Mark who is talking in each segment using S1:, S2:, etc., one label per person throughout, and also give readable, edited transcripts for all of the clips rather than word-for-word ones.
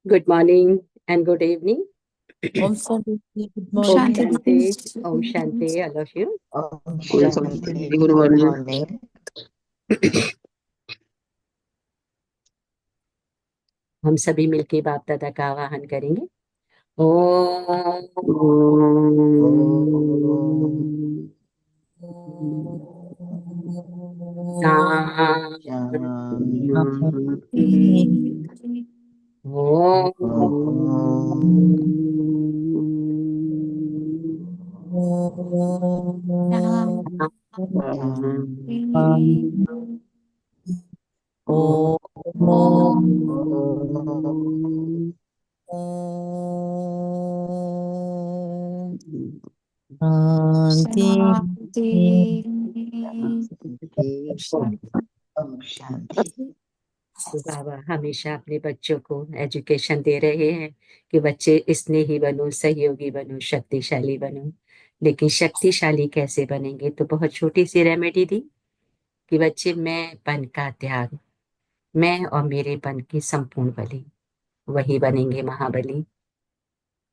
S1: Good morning and good evening.
S2: Om Shanti, good
S1: Om
S2: morning.
S1: Shanti, Om Shanti, all of you.
S3: Om Shanti, good morning.
S1: हम सभी मिलके बाप दादा का आवाहन करेंगे। ओम शांति।
S3: शांति।
S1: तो बाबा हमेशा अपने बच्चों को एजुकेशन दे रहे हैं कि बच्चे स्नेही बनो, सहयोगी बनो, शक्तिशाली बनो। लेकिन शक्तिशाली कैसे बनेंगे? तो बहुत छोटी सी रेमेडी दी कि बच्चे मैंपन का त्याग, मैं और मेरेपन की संपूर्ण बलि, वही बनेंगे महाबली।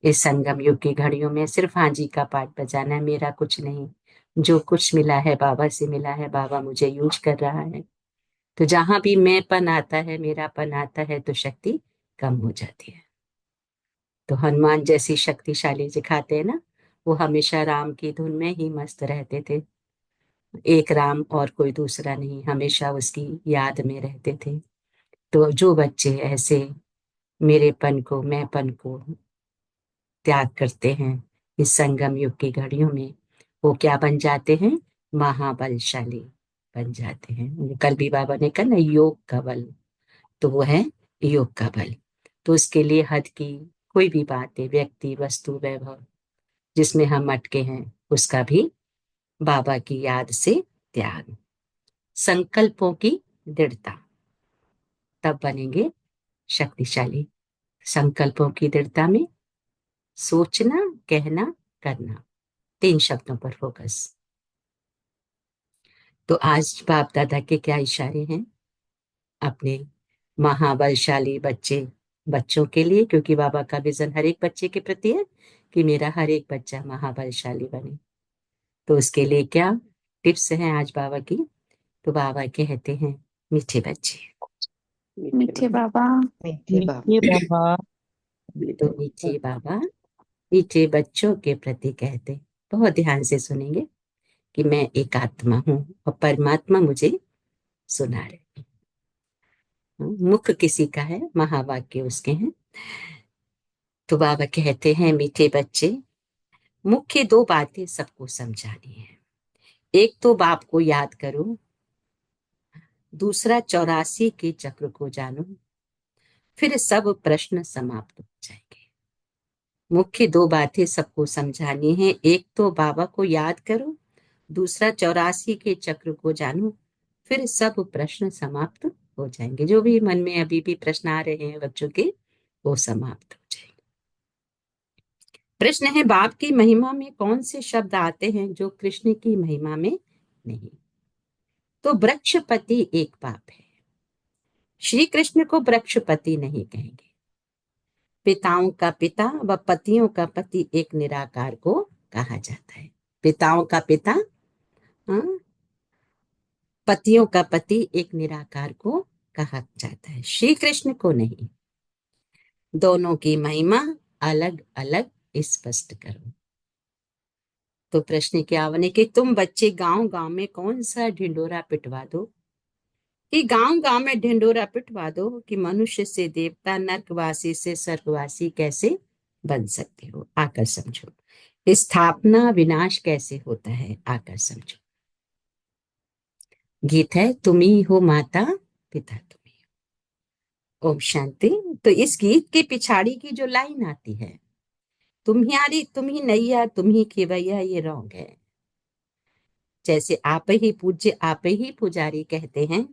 S1: इस संगम युग की घड़ियों में सिर्फ हाँ जी का पाठ बजाना है, मेरा कुछ नहीं। जो कुछ मिला है बाबा से मिला है, बाबा मुझे यूज कर रहा है। तो जहां भी मैंपन आता है, मेरापन आता है, तो शक्ति कम हो जाती है। तो हनुमान जैसी शक्तिशाली दिखाते हैं ना, वो हमेशा राम की धुन में ही मस्त रहते थे। एक राम और कोई दूसरा नहीं, हमेशा उसकी याद में रहते थे। तो जो बच्चे ऐसे मेरेपन को, मैंपन को त्याग करते हैं इस संगम युग की घड़ियों में, वो क्या बन जाते हैं? महाबलशाली बन जाते हैं। कल भी बाबा ने कहा ना, योग का बल, तो वो है योग का बल। तो उसके लिए हद की कोई भी बात है, व्यक्ति, वस्तु, वैभव जिसमें हम अटके हैं, उसका भी बाबा की याद से त्याग। संकल्पों की दृढ़ता, तब बनेंगे शक्तिशाली। संकल्पों की दृढ़ता में सोचना, कहना, करना, 3 शब्दों पर फोकस। तो आज बाप दादा के क्या इशारे हैं अपने महाबलशाली बच्चों के लिए? क्योंकि बाबा का विजन हर एक बच्चे के प्रति है कि मेरा हर एक बच्चा महाबलशाली बने। तो उसके लिए क्या? टिप्स हैं आज बाबा की। तो बाबा कहते हैं, मीठे बच्चे,
S2: मीठे बाबा।
S3: मीठे बाबा
S2: मीठे बाबा।
S1: तो मीठे बाबा मीठे बच्चों के प्रति कहते, बहुत ध्यान से सुनेंगे कि मैं एक आत्मा हूँ और परमात्मा मुझे सुना रहे। मुख किसी का है, महावाक्य उसके हैं। तो बाबा कहते हैं, मीठे बच्चे, मुख्य दो बातें सबको समझानी है। एक तो बाप को याद करो, दूसरा 84 के चक्र को जानो, फिर सब प्रश्न समाप्त हो जाएंगे। मुख्य दो बातें सबको समझानी है। एक तो बाबा को याद करो, दूसरा 84 के चक्र को जानो, फिर सब प्रश्न समाप्त हो जाएंगे। जो भी मन में अभी भी प्रश्न आ रहे हैं बच्चों के, वो समाप्त हो जाएंगे। प्रश्न है, बाप की महिमा में कौन से शब्द आते हैं जो कृष्ण की महिमा में नहीं? तो वृक्षपति एक बाप है, श्री कृष्ण को वृक्षपति नहीं कहेंगे। पिताओं का पिता व पतियों का पति एक निराकार को कहा जाता है। पिताओं का पिता, हाँ, पतियों का पति एक निराकार को कहा जाता है, श्री कृष्ण को नहीं। दोनों की महिमा अलग अलग स्पष्ट करो। तो प्रश्न क्या बने कि तुम बच्चे गांव गांव में कौन सा ढिंडोरा पिटवा दो, कि गांव गांव में ढिंडोरा पिटवा दो कि मनुष्य से देवता, नरकवासी से स्वर्गवासी कैसे बन सकते हो, आकर समझो। स्थापना विनाश कैसे होता है, आकर समझो। गीत है, तुम ही हो माता पिता तुम ही हो। ओम शांति। तो इस गीत के पिछाड़ी की जो लाइन आती है, तुम्हारी तुम ही नैया तुम ही खेवैया, ये रॉन्ग है। जैसे आप ही पूज्य आप ही पुजारी कहते हैं,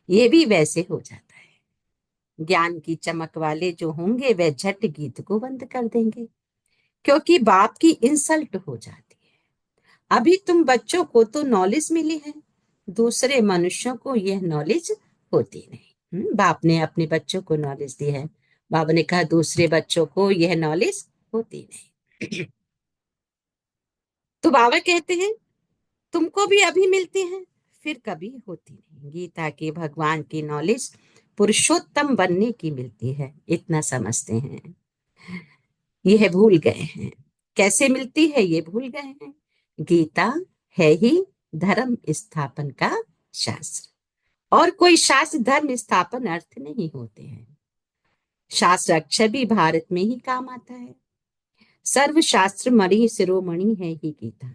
S1: ये भी वैसे हो जाता है। ज्ञान की चमक वाले जो होंगे वे झट गीत को बंद कर देंगे, क्योंकि बाप की इंसल्ट हो जाती है। अभी तुम बच्चों को तो नॉलेज मिली है, दूसरे मनुष्यों को यह नॉलेज होती नहीं। बाप ने अपने बच्चों को नॉलेज दी है, बाबा ने कहा दूसरे बच्चों को यह नॉलेज होती नहीं। तो बाबा कहते हैं, तुमको भी अभी मिलती है, फिर कभी होती नहीं। गीता की भगवान की नॉलेज पुरुषोत्तम बनने की मिलती है, इतना समझते हैं। यह भूल गए हैं, कैसे मिलती है ये भूल गए हैं। गीता है ही धर्म स्थापन का शास्त्र, और कोई शास्त्र धर्म स्थापन अर्थ नहीं होते हैं। शास्त्र अक्षर भी भारत में ही काम आता है। सर्व शास्त्र मणि शिरोमणि है ही गीता,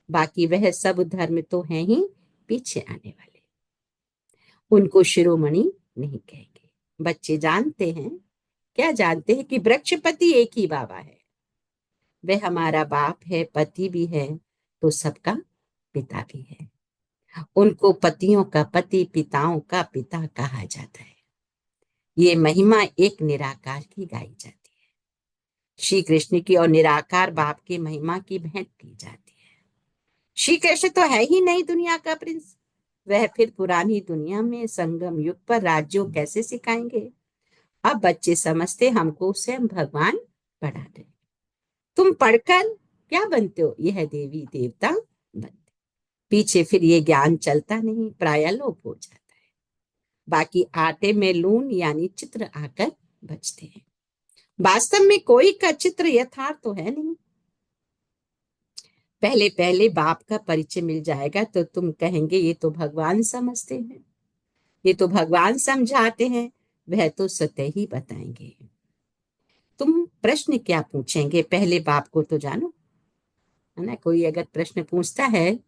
S1: बाकी वह सब धर्म तो है ही पीछे आने वाले, उनको शिरोमणि नहीं कहेंगे। बच्चे जानते हैं, क्या जानते हैं कि वृक्षपति एक ही बाबा है, वह हमारा बाप है, पति भी है, तो सबका पिता भी है। उनको पतियों का पति, पिताओं का पिता कहा जाता है। ये महिमा एक निराकार की गाई जाती है, श्री कृष्ण की और निराकार बाप की महिमा की भेंट की जाती है। श्री कृष्ण तो है ही नई दुनिया का प्रिंस, वह फिर पुरानी दुनिया में संगम युग पर राज्यों कैसे सिखाएंगे। अब बच्चे समझते हमको स्वयं भगवान पढ़ा रहे। तुम पढ़कर क्या बनते हो, यह देवी देवता बनते। पीछे फिर ये ज्ञान चलता नहीं, प्राय लोप हो जाता है। बाकी आटे में लून यानी चित्र आकर बचते हैं। वास्तव में कोई का चित्र यथार्थ तो है नहीं। पहले पहले बाप का परिचय मिल जाएगा तो तुम कहेंगे ये तो भगवान समझते हैं, ये तो भगवान समझाते हैं, वह तो सत्य ही बताएंगे। तुम प्रश्न क्या पूछेंगे, पहले बाप को तो जानो, है ना। कोई अगर प्रश्न पूछता है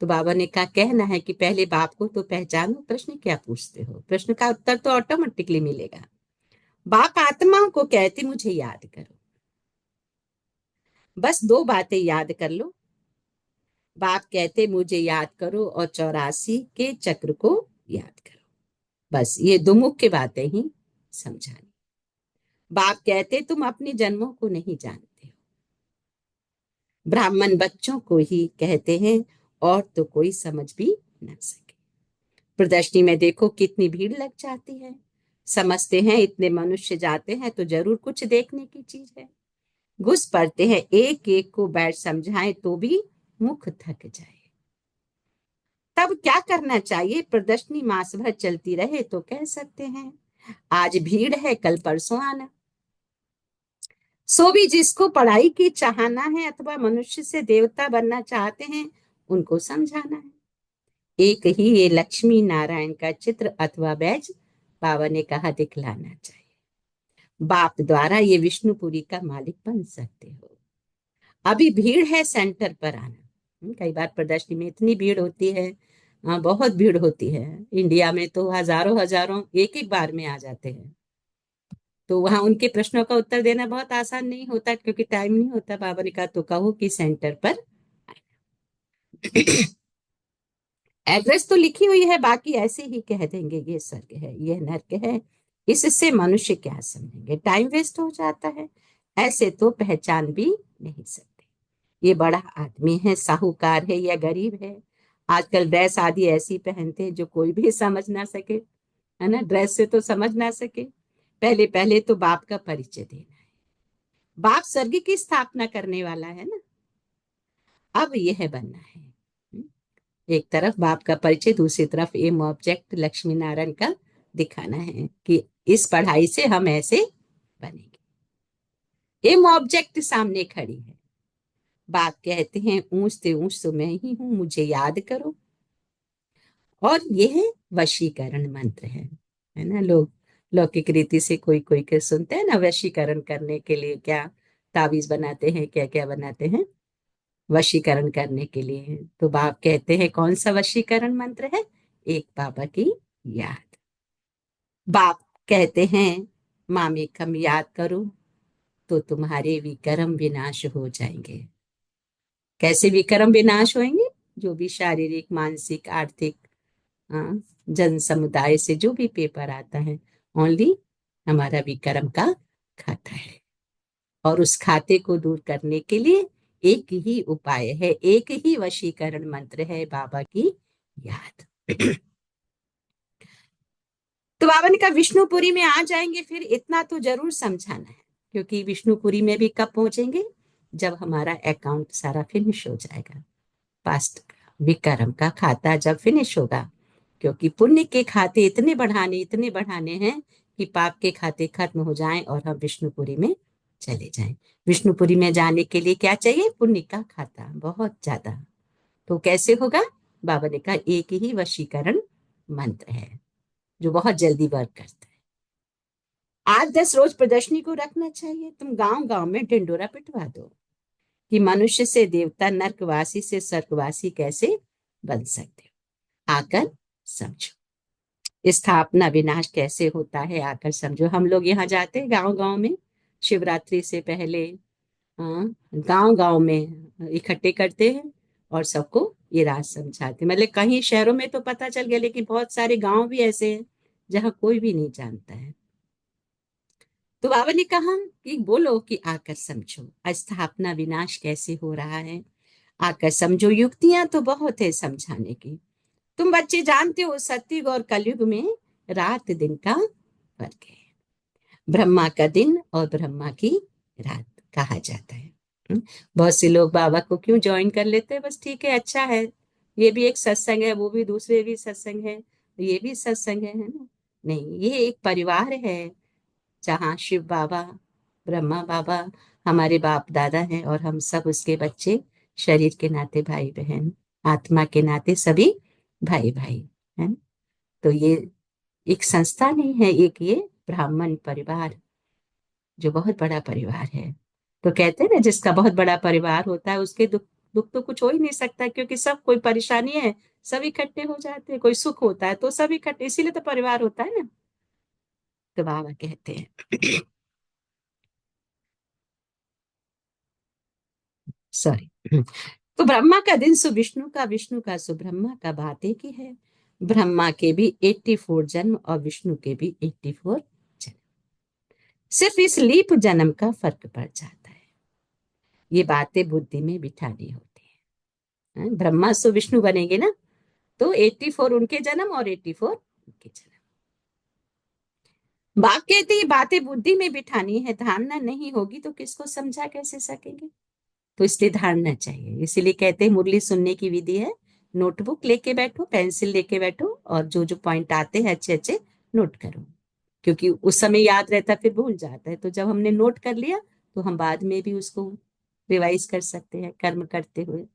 S1: तो बाबा ने कहा कहना है कि पहले बाप को तो पहचानो, प्रश्न क्या पूछते हो। प्रश्न का उत्तर तो ऑटोमेटिकली मिलेगा। बाप आत्माओं को कहते मुझे याद करो, बस दो बातें याद कर लो। बाप कहते मुझे याद करो और 84 के चक्र को याद करो, बस ये दो मुख्य बातें ही समझानी। बाप कहते तुम अपने जन्मों को नहीं जानते हो, ब्राह्मण बच्चों को ही कहते हैं, और तो कोई समझ भी ना सके। प्रदर्शनी में देखो कितनी भीड़ लग जाती है, समझते हैं इतने मनुष्य जाते हैं तो जरूर कुछ देखने की चीज है। घुस पड़ते हैं, एक एक को बैठ समझाएं तो भी मुख थक जाए। तब क्या करना चाहिए? प्रदर्शनी मास भर चलती रहे तो कह सकते हैं आज भीड़ है कल परसों आना। सो भी जिसको पढ़ाई की चाहना है अथवा मनुष्य से देवता बनना चाहते हैं उनको समझाना है। एक ही ये लक्ष्मी नारायण का चित्र अथवा बैज बाबा ने कहा दिखलाना चाहिए। बाप द्वारा ये विष्णुपुरी का मालिक बन सकते हो। अभी भीड़ है सेंटर पर आना। कई बार प्रदर्शनी में इतनी भीड़ होती है, बहुत भीड़ होती है। इंडिया में तो हजारों हजारों एक एक बार में आ जाते हैं। तो वहां उनके प्रश्नों का उत्तर देना बहुत आसान नहीं होता क्योंकि टाइम नहीं होता। बाबा ने कहा तो कहो कि सेंटर पर एड्रेस तो लिखी हुई है, बाकी ऐसे ही कह देंगे ये स्वर्ग है ये नर्क है। इससे मनुष्य क्या समझेंगे? टाइम वेस्ट हो जाता है। ऐसे तो पहचान भी नहीं सकते ये बड़ा आदमी है साहूकार है या गरीब है। आजकल ड्रेस आदि ऐसी पहनते हैं जो कोई भी समझ ना सके, है ना? ड्रेस से तो समझ ना सके। पहले पहले तो बाप का परिचय देना है। बाप स्वर्ग की स्थापना करने वाला है ना, अब यह बनना है। एक तरफ बाप का परिचय, दूसरी तरफ एम ऑब्जेक्ट लक्ष्मी नारायण का दिखाना है कि इस पढ़ाई से हम ऐसे बनेंगे। एम ऑब्जेक्ट सामने खड़ी है। बाप कहते हैं ऊंचते ऊंच तो मैं ही हूं, मुझे याद करो। और यह वशीकरण मंत्र है ना? लोग लौकिक रीति से कोई कोई के सुनते हैं ना, वशीकरण करने के लिए क्या ताबीज बनाते हैं, क्या क्या बनाते हैं वशीकरण करने के लिए। तो बाप कहते हैं कौन सा वशीकरण मंत्र है? एक बाबा की याद। बाप कहते हैं मामेकम याद करो तो तुम्हारे विक्रम विनाश हो जाएंगे। कैसे विक्रम विनाश होंगे? जो भी शारीरिक मानसिक आर्थिक, हाँ, जन समुदाय से जो भी पेपर आता है, ओनली हमारा विक्रम का खाता है। और उस खाते को दूर करने के लिए एक ही उपाय है, एक ही वशीकरण मंत्र है, बाबा की याद। तो बाबा ने कहा विष्णुपुरी में आ जाएंगे, फिर इतना तो जरूर समझाना है क्योंकि विष्णुपुरी में भी कब पहुंचेंगे? जब हमारा अकाउंट सारा फिनिश हो जाएगा, पास्ट विक्रम का खाता जब फिनिश होगा। क्योंकि पुण्य के खाते इतने बढ़ाने हैं कि पाप के खाते खत्म हो जाएं और हम विष्णुपुरी में चले जाएं। विष्णुपुरी में जाने के लिए क्या चाहिए? पुण्य का खाता बहुत ज्यादा। तो कैसे होगा? बाबा ने कहा एक ही वशीकरण मंत्र है जो बहुत जल्दी वर्क करता है। 8-10 रोज प्रदर्शनी को रखना चाहिए। तुम गांव गांव में ढिंडोरा पिटवा दो कि मनुष्य से देवता, नर्कवासी से स्वर्गवासी कैसे बन सकते हो। आकर समझो स्थापना विनाश कैसे होता है, आकर समझो। हम लोग यहाँ जाते हैं गांव गांव में, शिवरात्रि से पहले, हाँ, गांव गांव में इकट्ठे करते हैं और सबको ये राज समझाते हैं। मतलब कहीं शहरों में तो पता चल गया, लेकिन बहुत सारे गांव भी ऐसे हैं जहाँ कोई भी नहीं जानता है। तो बाबा ने कहा कि बोलो कि आकर समझो स्थापना विनाश कैसे हो रहा है, आकर समझो। युक्तियां तो बहुत है समझाने की। तुम बच्चे जानते हो सतयुग और कलयुग में रात दिन का फर्क है। ब्रह्मा का दिन और ब्रह्मा की रात कहा जाता है। बहुत से लोग बाबा को क्यों ज्वाइन कर लेते हैं? बस ठीक है, अच्छा है, ये भी एक सत्संग है, वो भी दूसरे भी सत्संग है, ये भी सत्संग है ना? नहीं, ये एक परिवार है जहाँ शिव बाबा, ब्रह्मा बाबा हमारे बाप दादा हैं और हम सब उसके बच्चे, शरीर के नाते भाई बहन, आत्मा के नाते सभी भाई भाई है। तो ये एक संस्था नहीं है, एक ये ब्राह्मण परिवार जो बहुत बड़ा परिवार है। तो कहते हैं ना जिसका बहुत बड़ा परिवार होता है उसके दुख दुख तो कुछ हो ही नहीं सकता, क्योंकि सब कोई परेशानी है सब इकट्ठे हो जाते हैं, कोई सुख होता है तो सब इकट्ठे, इसीलिए तो परिवार होता है ना। तो बाबा कहते हैं सॉरी, तो ब्रह्मा का दिन सु विष्णु का, विष्णु का सु ब्रह्मा का, बात एक ही है। ब्रह्मा के भी 84 जन्म और विष्णु के भी 84 जन्म, सिर्फ इस लीप जन्म का फर्क पड़ जाता है। ये बातें बुद्धि में बिठानी होती है। ब्रह्मा सु विष्णु बनेंगे ना, तो 84 उनके जन्म और 84 उनके जन्म। बाप कहते ये बातें बुद्धि में बिठानी है, धारणा नहीं होगी तो किसको समझा कैसे सकेंगे? तो इसलिए धारणा चाहिए। इसीलिए कहते हैं मुरली सुनने की विधि है नोटबुक लेके बैठो, पेंसिल लेके बैठो और जो जो पॉइंट आते हैं अच्छे अच्छे नोट करो, क्योंकि उस समय याद रहता है, फिर भूल जाता है। तो जब हमने नोट कर लिया तो हम बाद में भी उसको रिवाइज कर सकते हैं कर्म करते हुए।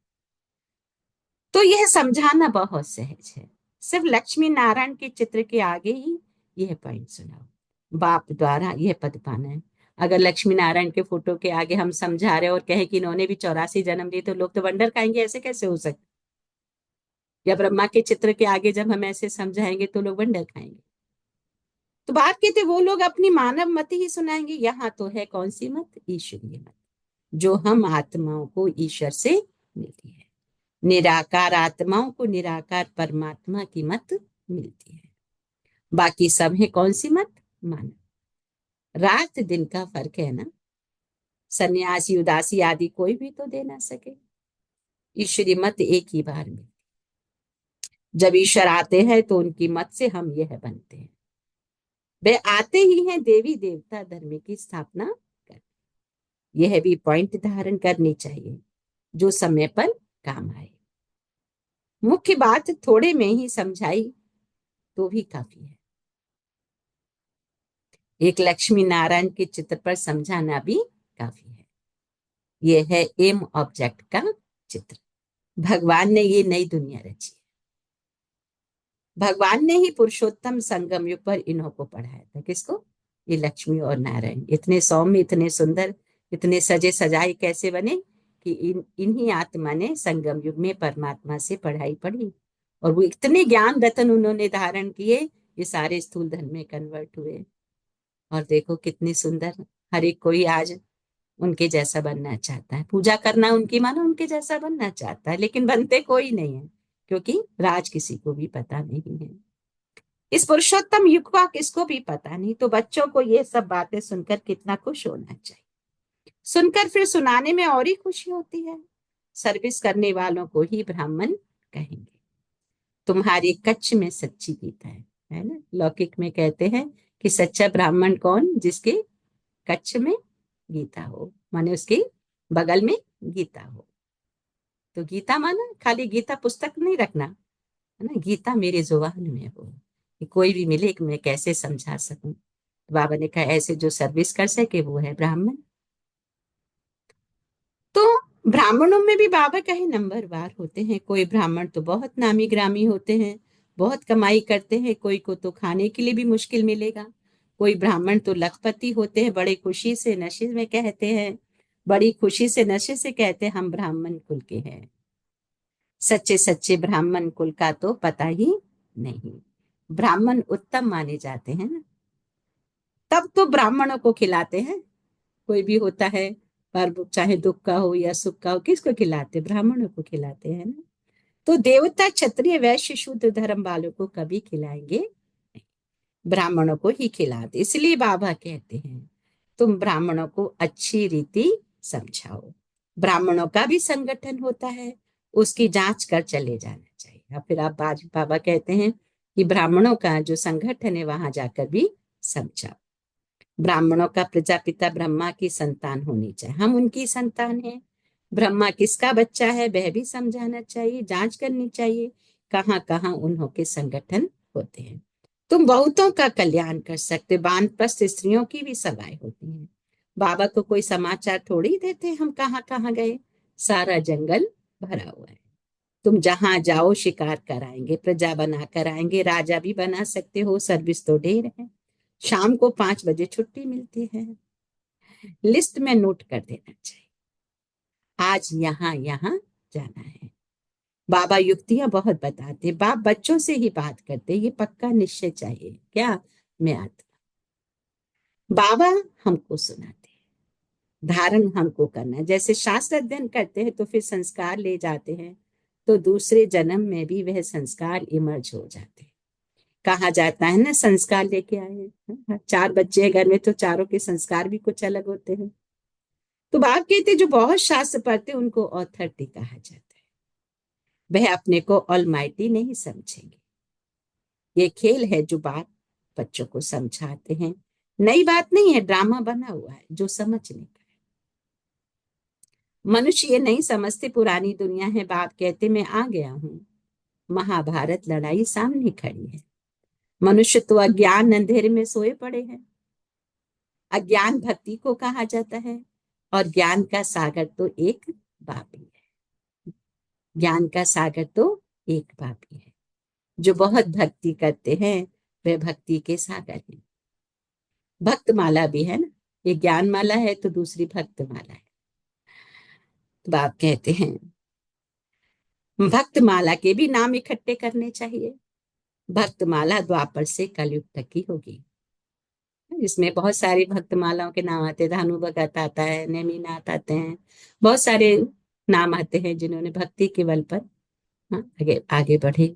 S1: तो यह समझाना बहुत सहज है। सिर्फ लक्ष्मी नारायण के चित्र के आगे ही यह पॉइंट सुनाओ। बाप द्वारा यह पद पाना है। अगर लक्ष्मी नारायण के फोटो के आगे हम समझा रहे और कहें कि इन्होंने भी 84 जन्म लिए, तो लोग तो वंडर खाएंगे, ऐसे कैसे हो सकता। या ब्रह्मा के चित्र के आगे जब हम ऐसे समझाएंगे तो लोग वंडर खाएंगे। तो बात कहते वो लोग अपनी मानव मत ही सुनाएंगे। यहाँ तो है कौन सी मत? ईश्वरीय मत, जो हम आत्माओं को ईश्वर से मिलती है। निराकार आत्माओं को निराकार परमात्मा की मत मिलती है। बाकी सब है कौन सी मत? मानव। रात दिन का फर्क है ना। सन्यासी उदासी आदि कोई भी तो दे ना सके। ईश्वरी मत एक ही बार में। जब ईश्वर आते हैं तो उनकी मत से हम यह बनते हैं। वे आते ही हैं देवी देवता धर्म की स्थापना कर। यह भी पॉइंट धारण करनी चाहिए जो समय पर काम आए। मुख्य बात थोड़े में ही समझाई तो भी काफी है। एक लक्ष्मी नारायण के चित्र पर समझाना भी काफी है। यह है एम ऑब्जेक्ट का चित्र। भगवान ने ये नई दुनिया रची है। भगवान ने ही पुरुषोत्तम संगम युग पर इन्हों को पढ़ाया था। किसको? ये लक्ष्मी और नारायण। इतने सौम्य, इतने सुंदर, इतने सजे सजाए कैसे बने कि इन्हीं आत्मा ने संगम युग में परमात्मा से पढ़ाई पढ़ी और वो इतने ज्ञान रतन उन्होंने धारण किए, ये सारे स्थूल धन में कन्वर्ट हुए। और देखो कितनी सुंदर, हर एक कोई आज उनके जैसा बनना चाहता है। पूजा करना उनकी मानो उनके जैसा बनना चाहता है, लेकिन बनते कोई नहीं है, क्योंकि राज किसी को भी पता नहीं है। इस पुरुषोत्तम युग का किसको भी पता नहीं। तो बच्चों को ये सब बातें सुनकर कितना खुश होना चाहिए। सुनकर फिर सुनाने में और ही खुशी होती है। सर्विस करने वालों को ही ब्राह्मण कहेंगे। तुम्हारी कच्छ में सच्ची गीता है ना। लौकिक में कहते हैं कि सच्चा ब्राह्मण कौन? जिसके कच्छ में गीता हो, माने उसके बगल में गीता हो। तो गीता माना खाली गीता पुस्तक नहीं रखना है ना। गीता मेरे जुबान में हो कि कोई भी मिले कि मैं कैसे समझा सकूं। तो बाबा ने कहा ऐसे जो सर्विस कर सके वो है ब्राह्मण। तो ब्राह्मणों में भी बाबा कहे नंबरवार होते हैं। कोई ब्राह्मण तो बहुत नामी ग्रामी होते हैं, बहुत कमाई करते हैं, कोई को तो खाने के लिए भी मुश्किल मिलेगा। कोई ब्राह्मण तो लखपति होते हैं, बड़े खुशी से नशे में कहते हैं, बड़ी खुशी से नशे से कहते हैं हम ब्राह्मण कुल के हैं। सच्चे सच्चे ब्राह्मण कुल का तो पता ही नहीं। ब्राह्मण उत्तम माने जाते हैं ना, तब तो ब्राह्मणों को खिलाते हैं। कोई भी होता है पर्व, चाहे दुख का हो या सुख का हो, किसको खिलाते? ब्राह्मणों को खिलाते हैं ना। तो देवता क्षत्रिय वैश्य शूद्र धर्म वालों को कभी खिलाएंगे नहीं, ब्राह्मणों को ही खिलाते। इसलिए बाबा कहते हैं तुम ब्राह्मणों को अच्छी रीति समझाओ। ब्राह्मणों का भी संगठन होता है, उसकी जांच कर चले जाना चाहिए। और फिर आप बाबा कहते हैं कि ब्राह्मणों का जो संगठन है वहां जाकर भी समझाओ। ब्राह्मणों का प्रजापिता ब्रह्मा की संतान होनी चाहिए, हम उनकी संतान हैं। ब्रह्मा किसका बच्चा है वह भी समझाना चाहिए, जांच करनी चाहिए कहाँ कहाँ उन्हों के संगठन होते हैं। तुम बहुतों का कल्याण कर सकते। वानप्रस्थ स्त्रियों की भी सभाएं होती हैं। बाबा को कोई समाचार थोड़ी देते हम कहाँ कहाँ गए। सारा जंगल भरा हुआ है। तुम जहां जाओ शिकार कराएंगे, प्रजा बना कर आएंगे, राजा भी बना सकते हो। सर्विस तो ढेर है। शाम को 5 बजे छुट्टी मिलती है। लिस्ट में नोट कर देना चाहिए आज यहाँ यहाँ जाना है। बाबा युक्तियां बहुत बताते, बाप बच्चों से ही बात करते, ये पक्का निश्चय चाहिए। क्या? मैं आता बाबा हमको सुनाते, धारण हमको करना है। जैसे शास्त्र अध्ययन करते हैं तो फिर संस्कार ले जाते हैं, तो दूसरे जन्म में भी वह संस्कार इमर्ज हो जाते हैं। कहा जाता है ना संस्कार लेके आए हैं। 4 बच्चे हैं घर में तो चारों के संस्कार भी कुछ अलग होते हैं। तो बाप कहते जो बहुत शास्त्र पढ़ते उनको ऑथोरिटी कहा जाता है। वह अपने को ऑलमाइटी नहीं समझेंगे। ये खेल है जो बाप बच्चों को समझाते हैं। नई बात नहीं है, ड्रामा बना हुआ है जो समझने का है। मनुष्य ये नहीं समझते पुरानी दुनिया है। बाप कहते मैं आ गया हूं, महाभारत लड़ाई सामने खड़ी है। मनुष्य तो अज्ञान अंधेरे में सोए पड़े हैं। अज्ञान भक्ति को कहा जाता है, और ज्ञान का सागर तो एक बाप ही है। ज्ञान का सागर तो एक बाप ही है। जो बहुत भक्ति करते हैं वे भक्ति के सागर हैं। भक्त माला भी है ना, ये ज्ञान माला है तो दूसरी भक्त माला है। तो बाप कहते हैं भक्त माला के भी नाम इकट्ठे करने चाहिए। भक्त माला द्वापर से कलयुग तक की होगी। इसमें बहुत सारी भक्त मालाओं के नाम आते हैं। धानु भगत आता है, नेमिनाथ आते हैं, बहुत सारे नाम आते हैं जिन्होंने भक्ति के बल पर आगे आगे बढ़े।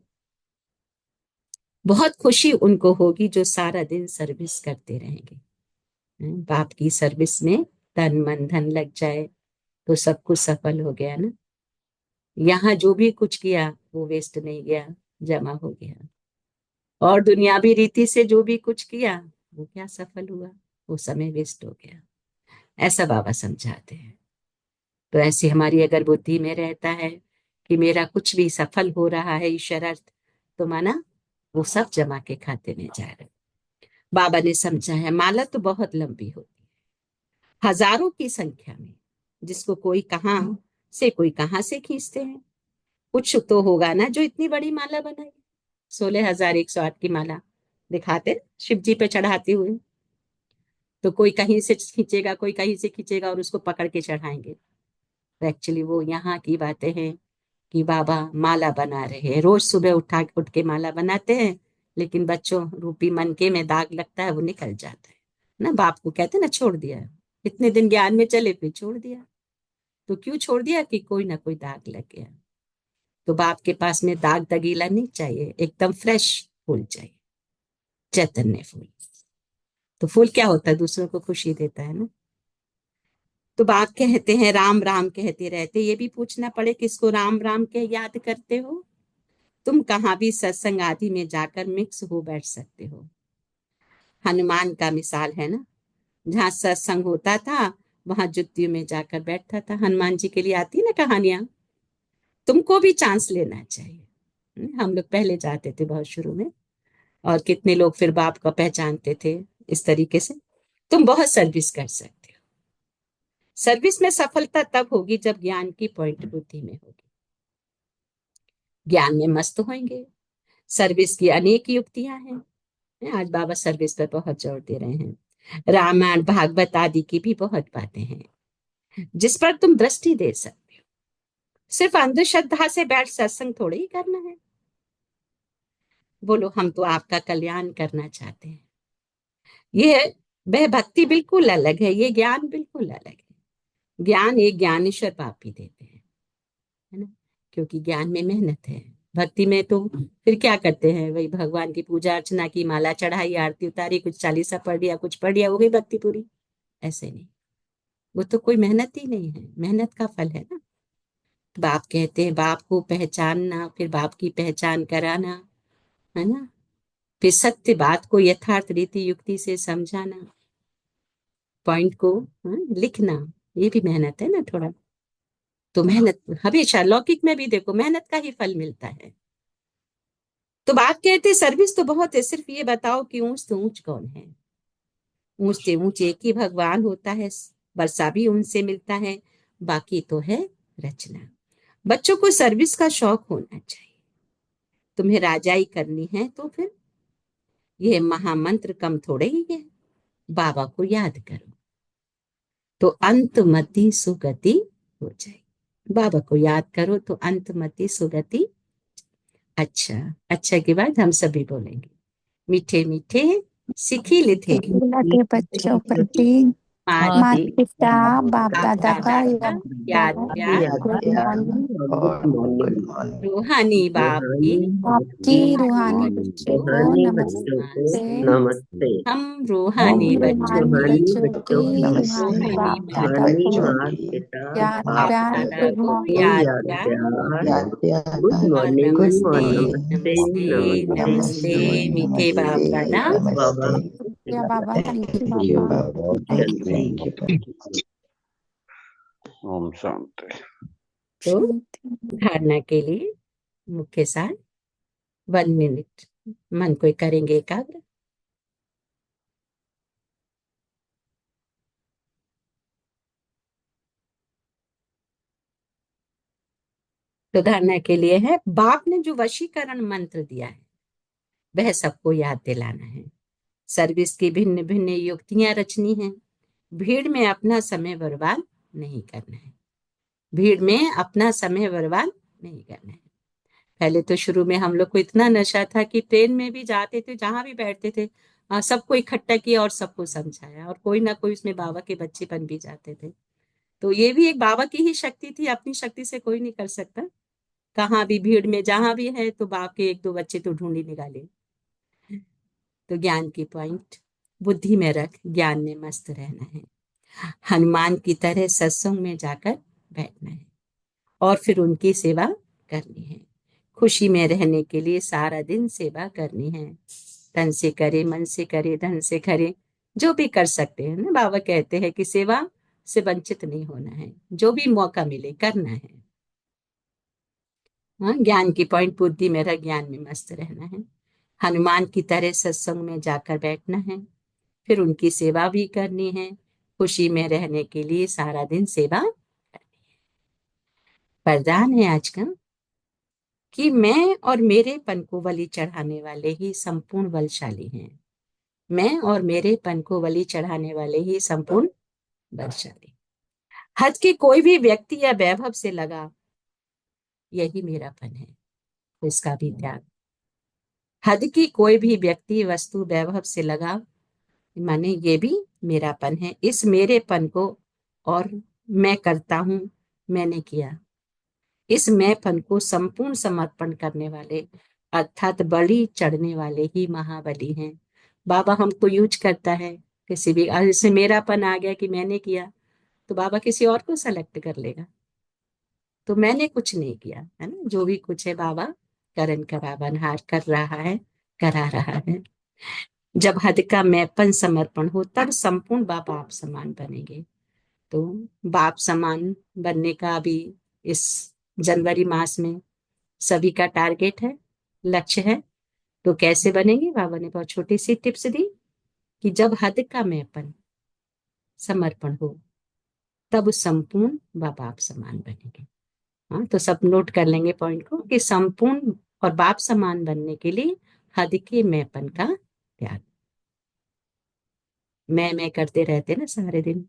S1: बहुत खुशी उनको होगी जो सारा दिन सर्विस करते रहेंगे। बाप की सर्विस में तन मन धन लग जाए तो सब कुछ सफल हो गया ना। यहाँ जो भी कुछ किया वो वेस्ट नहीं गया, जमा हो गया। और दुनियावी रीति से जो भी कुछ किया वो क्या सफल हुआ, वो समय वेस्ट हो गया। ऐसा बाबा समझाते हैं। तो ऐसे हमारी अगर बुद्धि में रहता है कि मेरा कुछ भी सफल हो रहा है ईश्वर अर्थ, तो माना वो सब जमा के खाते में जा रहे। बाबा ने समझा है माला तो बहुत लंबी होती है, हजारों की संख्या में, जिसको कोई कहाँ से कोई कहाँ से खींचते हैं। कुछ तो होगा ना जो इतनी बड़ी माला बनाई। 16,108 की माला दिखाते शिव जी पे चढ़ाते हुए, तो कोई कहीं से खींचेगा, कोई कहीं से खींचेगा और उसको पकड़ के चढ़ाएंगे। तो एक्चुअली वो यहाँ की बातें हैं कि बाबा माला बना रहे हैं। रोज सुबह उठ के माला बनाते हैं, लेकिन बच्चों रूपी मन के में दाग लगता है, वो निकल जाता है ना। बाप को कहते हैं ना छोड़ दिया, इतने दिन ज्ञान में चले फिर छोड़ दिया। तो क्यों छोड़ दिया कि कोई ना कोई दाग लग गया। तो बाप के पास में दाग दगीला नहीं चाहिए, एकदम फ्रेश फूल चाहिए, चैतन्य फूल। तो फूल क्या होता है, दूसरों को खुशी देता है ना। तो बाप कहते हैं राम राम कहते रहते, ये भी पूछना पड़े किसको राम राम के याद करते हो। तुम कहाँ भी सत्संग आदि में जाकर मिक्स हो बैठ सकते हो। हनुमान का मिसाल है ना, जहाँ सत्संग होता था वहां जुत्तियों में जाकर बैठता था। हनुमान जी के लिए आती ना कहानियां। तुमको भी चांस लेना चाहिए। हम लोग पहले जाते थे बहुत शुरू में, और कितने लोग फिर बाप को पहचानते थे इस तरीके से। तुम बहुत सर्विस कर सकते हो। सर्विस में सफलता तब होगी जब ज्ञान की पॉइंट बुद्धि में होगी, ज्ञान में मस्त होंगे। सर्विस की अनेक युक्तियां हैं। आज बाबा सर्विस पर बहुत जोर दे रहे हैं। रामायण भागवत आदि की भी बहुत बातें हैं जिस पर तुम दृष्टि दे सकते हो। सिर्फ अंधश्रद्धा से बैठ सत्संग थोड़ी ही करना है। बोलो हम तो आपका कल्याण करना चाहते हैं। ये वह भक्ति बिल्कुल अलग है, ये ज्ञान बिल्कुल अलग है। ज्ञान एक ज्ञानेश्वर बाप ही देते हैं, है ना। क्योंकि ज्ञान में मेहनत है। भक्ति में तो फिर क्या करते हैं, वही भगवान की पूजा अर्चना की, माला चढ़ाई, आरती उतारी, कुछ चालीसा पढ़ लिया, कुछ पढ़ लिया, हो गई भक्ति पूरी। ऐसे नहीं, वो तो कोई मेहनत ही नहीं है, मेहनत का फल है ना। तो बाप कहते हैं बाप को पहचानना, फिर बाप की पहचान कराना, है ना। फिर सत्य बात को यथार्थ रीति युक्ति से समझाना, पॉइंट को लिखना, ये भी मेहनत है ना थोड़ा। तो मेहनत हमेशा लौकिक में भी देखो मेहनत का ही फल मिलता है। तो बात कहते सर्विस तो बहुत है, सिर्फ ये बताओ कि ऊंच तो ऊंच कौन है। ऊंच से ऊंच एक ही भगवान होता है, वर्षा भी उनसे मिलता है, बाकी तो है रचना। बच्चों को सर्विस का शौक होना चाहिए। तुम्हें राजाई करनी है तो फिर यह महामंत्र कम थोड़े ही है। बाबा को याद करो तो अंतमति सुगति हो जाए। बाबा को याद करो तो अंतमति सुगति। अच्छा, अच्छा के बाद हम सभी बोलेंगे मीठे मीठे सिखी लिथे
S2: लगे बच्चों प्रति
S1: मात
S2: माता पिता बाप
S1: बाप
S2: दादा का
S1: दादा का याद प्यार
S3: याद
S2: गुड
S3: प्यार
S2: मॉर्निंग।
S3: और गुड मॉर्निंग।
S1: रूहानी बाप की
S2: आपकी रूहानी बच्चों को
S3: रूहानी बच्चों को
S2: नमस्ते।
S3: नमस्ते।
S1: हम
S2: हम
S1: रूहानी बच्चों
S2: रूहानी
S1: की
S3: रूहानी
S2: बच्चों की
S3: बच्चों को
S2: रूहानी
S3: नमस्ते।
S2: बाप
S1: रूहानी
S2: दादा
S3: रूहानी
S2: को
S3: माता पिता
S2: याद
S1: बाप
S3: बाप
S2: प्यार
S1: दादा
S3: दादा
S2: गुड
S1: को
S3: को
S2: मॉर्निंग।
S1: याद
S3: याद
S1: प्यार
S3: प्यार गुड
S1: और
S3: मॉर्निंग
S1: नमस्ते।
S3: और नमस्ते
S1: नमस्ते
S3: नमस्ते।
S1: नमस्ते मीठे बाप दादा।
S3: बाबा
S2: या बाबा थैंक यू
S3: थैंक यू
S2: बाबा।
S3: बाबा, थैंक यू।
S4: ओम शांति।
S1: तो
S2: शांति।
S1: धारणा के लिए मुख्य सार 1 मिनट मन को करेंगे एकाग्र। तो धारणा के लिए है, बाप ने जो वशीकरण मंत्र दिया है वह सबको याद दिलाना है। सर्विस की भिन्न भिन्न युक्तियां रचनी है। भीड़ में अपना समय बर्बाद नहीं करना है। भीड़ में अपना समय बर्बाद नहीं करना है। पहले तो शुरू में हम लोग को इतना नशा था कि ट्रेन में भी जाते थे, जहां भी बैठते थे, सबको इकट्ठा किया और सबको समझाया, और कोई ना कोई उसमें बाबा के बच्चे बन भी जाते थे। तो ये भी एक बाबा की ही शक्ति थी, अपनी शक्ति से कोई नहीं कर सकता। कहाँ भी भीड़ में जहां भी है तो बाप के 1-2 बच्चे तो ढूंढ ही निकाले। तो ज्ञान की पॉइंट, बुद्धि में रख ज्ञान में मस्त रहना है। हनुमान की तरह सत्संग में जाकर बैठना है और फिर उनकी सेवा करनी है। खुशी में रहने के लिए सारा दिन सेवा करनी है। तन से करे, मन से करे, धन से करे, जो भी कर सकते हैं ना। बाबा कहते हैं कि सेवा से वंचित नहीं होना है, जो भी मौका मिले करना है। हाँ, ज्ञान की पॉइंट, बुद्धि मेरा ज्ञान में मस्त रहना है। हनुमान की तरह सत्संग में जाकर बैठना है, फिर उनकी सेवा भी करनी है। खुशी में रहने के लिए सारा दिन सेवा। वरदान है आज का कि मैं और मेरे पन को बलि चढ़ाने वाले ही संपूर्ण बलशाली हैं। मैं और मेरे पन को बलि चढ़ाने वाले ही संपूर्ण बलशाली। हद के कोई भी व्यक्ति या वैभव से लगा, यही मेरा पन है, तो इसका भी त्याग। हद की कोई भी व्यक्ति, वस्तु, वैभव से लगा, माने ये भी मेरापन है। इस मेरेपन को और मैं करता हूं, मैंने किया, इस मैंपन को संपूर्ण समर्पण करने वाले अर्थात बलि चढ़ने वाले ही महाबली हैं। बाबा हमको यूज करता है किसी भी, जैसे मेरापन आ गया कि मैंने किया, तो बाबा किसी और को सेलेक्ट कर लेगा। तो मैंने कुछ नहीं किया है ना, जो भी कुछ है बाबा करन करावनहार कर रहा है, करा रहा है। जब हद का मैपन समर्पण हो तब संपूर्ण बाप आप समान बनेंगे। तो बाप समान बनने का अभी इस जनवरी मास में सभी का टारगेट है, लक्ष्य है। तो कैसे बनेंगे, बाबा ने बहुत छोटी सी टिप्स दी कि जब हद का मैपन समर्पण हो तब संपूर्ण बाप आप समान बनेंगे। हाँ, तो सब नोट कर लेंगे पॉइंट को कि संपूर्ण और बाप समान बनने के लिए हद के मैपन का त्याग। मैं करते रहते ना सारे दिन,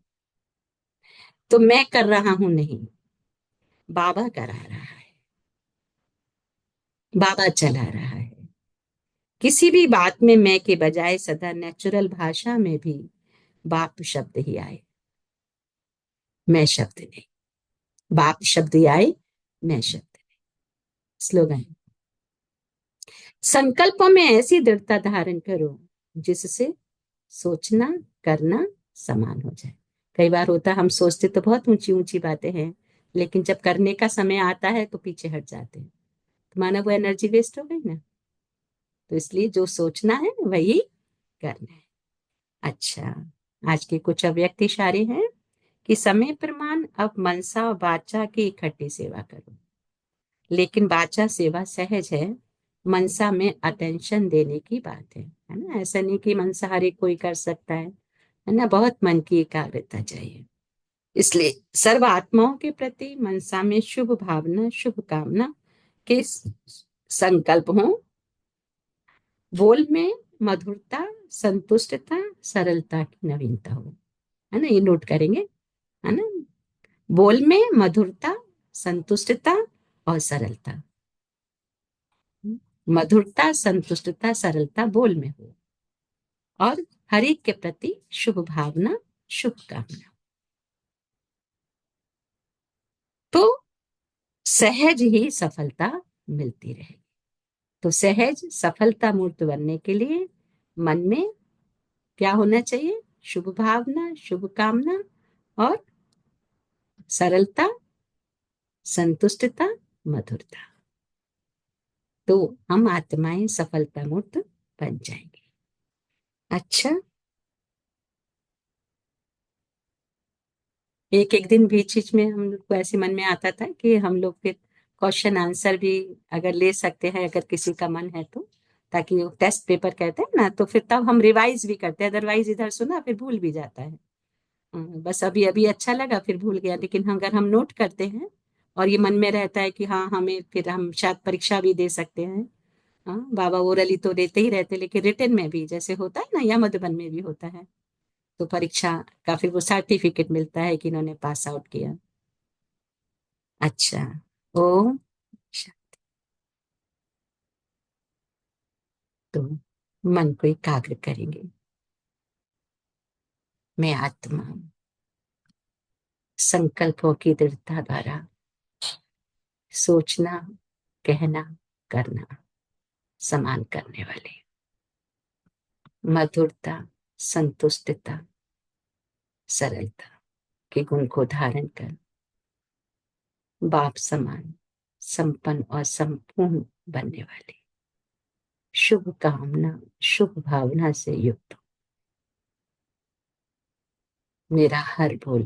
S1: तो मैं कर रहा हूं नहीं, बाबा करा रहा है, बाबा चला रहा है। किसी भी बात में मैं के बजाय सदा नेचुरल भाषा में भी बाप शब्द ही आए, मैं शब्द नहीं। बाप शब्द ही आए, मैं शब्द नहीं। स्लोगन, संकल्पों में ऐसी दृढ़ता धारण करो जिससे सोचना करना समान हो जाए। कई बार होता है हम सोचते तो बहुत ऊंची ऊंची बातें हैं, लेकिन जब करने का समय आता है तो पीछे हट जाते हैं, तो माना वो एनर्जी वेस्ट हो गई ना। तो इसलिए जो सोचना है वही करना है। अच्छा, आज के कुछ अव्यक्त इशारे हैं कि समय प्रमाण अब मनसा और बाचा की इकट्ठी सेवा करो। लेकिन बाचा सेवा सहज है, मनसा में अटेंशन देने की बात है ना। ऐसा नहीं कि मनसा हर एक कोई कर सकता है ना, बहुत मन की एकाग्रता चाहिए। इसलिए सर्व आत्माओं के प्रति मनसा में शुभ भावना, शुभ कामना के संकल्प हो। बोल में मधुरता, संतुष्टता, सरलता की नवीनता हो, है ना, ये नोट करेंगे, है ना। बोल में मधुरता, संतुष्टता और सरलता। मधुरता, संतुष्टता, सरलता बोल में हो, और हर एक के प्रति शुभ भावना, शुभ कामना। तो सहज ही सफलता मिलती रहेगी। तो सहज सफलता मूर्त बनने के लिए मन में क्या होना चाहिए, शुभ भावना, शुभ कामना और सरलता, संतुष्टता, मधुरता। तो हम आत्माएं सफलता मूर्त बन जाएंगे। अच्छा, एक एक दिन बीच बीच में हम लोग को ऐसे मन में आता था कि हम लोग फिर क्वेश्चन आंसर भी अगर ले सकते हैं, अगर किसी का मन है तो, ताकि वो टेस्ट पेपर कहते हैं ना, तो फिर तब हम रिवाइज भी करते हैं, अदरवाइज इधर सुना फिर भूल भी जाता है। बस अभी अभी अच्छा लगा फिर भूल गया, लेकिन अगर हम नोट करते हैं और ये मन में रहता है कि हाँ हमें, फिर हम शायद परीक्षा भी दे सकते हैं। हाँ बाबा ओरली तो देते ही रहते, लेकिन रिटर्न में भी जैसे होता है ना, या मधुबन में भी होता है, तो परीक्षा का फिर वो सर्टिफिकेट मिलता है कि इन्होंने पास आउट किया। अच्छा। ओ। तो मन को एकाग्र करेंगे। मैं आत्मा संकल्पों की दृढ़ता द्वारा सोचना, कहना, करना समान करने वाले, मधुरता, संतुष्टता, सरलता के गुण को धारण कर बाप समान संपन्न और संपूर्ण बनने वाले, शुभ कामना, शुभ भावना से युक्त मेरा हर बोल